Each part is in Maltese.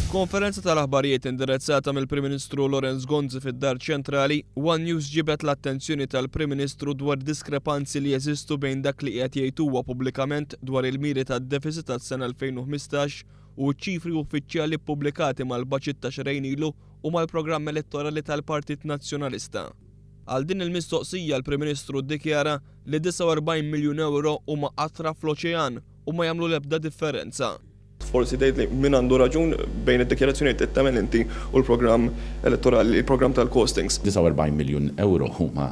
Konferenza tal-aħbarijiet indirizzata mill-Prim Ministru Lorenz Gonzi fid-Dar Ċentrali, One News ġibet l-attenzjoni tal-Prim Ministru dwar diskrepanzi li jeżistu bejn dak li qed jgħid huwa pubblikament dwar il-miri tad-deficit tas-sena 2015 u ċ-ċifri uffiċjali ppubblikati mal-baġit ta' xarejn ilu u mal-programm elettorali tal-Partit Nazzjonalista. Għal din il-mistoqsija l-Prim Ministru ddikjara li 49 miljun euro huma qatra fl-oċean u ma jagħmlu l-ebda differenza. Forsi dejt li min għandu raġun bejn id-dikjarazzjonijiet li tagħmel inti u l-programm elettorali, il-programm tal-costings. 49 miljun euro huma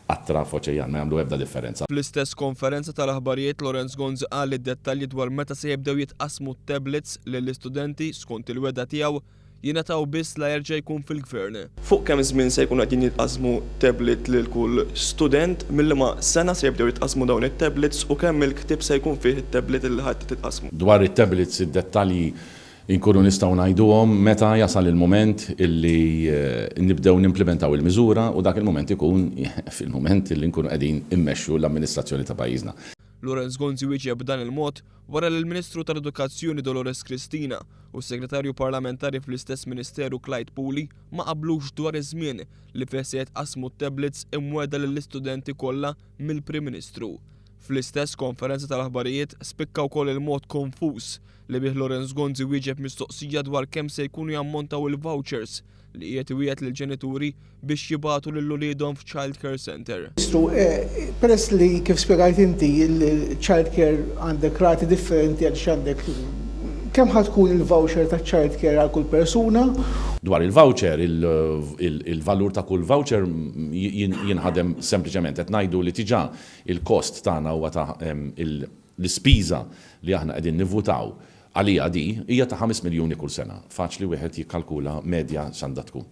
qatra f'oċean ma jagħmlu ebda differenza. Fl-istess konferenza tal-aħbarijiet Lorenz Gonzi qal id-dettalji dwar meta se jibdew jitqasmu t-tablets lill-istudenti skont il-weda tiegħu jingħataw biss la jerġa' jkun fil-gvern. Fuq kemm żmien se jkun qegħdin jitqasmu tablet lil kull student mill-ma sena se jibdew jitqasmu dawn it-tablets u kemm il-ktieb se jkun fih it-tablet li ħadd titqasmu. Dwar it-tablets id-dettalji inkunu nistgħu ngħiduhom meta jasal il-mument illi nibdew nimplementaw il-miżura u dak il-mument ikun fil-mument illi nkunu qegħdin immexxu l-amministrazzjoni ta' pajjiżna. Lorenz Gonzi wieġeb b'dan il-mod wara li l-Ministru tal-Edukazzjoni Dolores Cristina u s-Segretarju Parlamentari fl-istess Ministeru Clyde Puli ma qablux dwar iż-żmien li fih se jitqasmu t-tablets imwiegħda lill-istudenti kollha mill-Prim Ministru. Fl-istess konferenza tal-aħbarijiet spikka wkoll il-mod konfuż li bih Lorenz Gonzi wieġeb mistoqsija dwar kemm se jkunu jammontaw il-vouchers li qiegħed iwieħed lill-ġenituri biex jibagħtu lil uliedhom f'child care center. Peress li kif spjegajt inti il-child care għandek rati differenti għal x'għandek kemm ħatkun il-voucher ta' child care għal kull persuna? Dwar il-voucher, il-valur ta' kull voucher jinħadem sempliċement qed ngħidu li tiġà il-kost tagħna huwa ta' l-ispiża li aħna qegħdin nivvutaw għalija di hija ta' 5 miljuni kull sena. Faċli wieħed jikkalkula medja x'għandha tkun.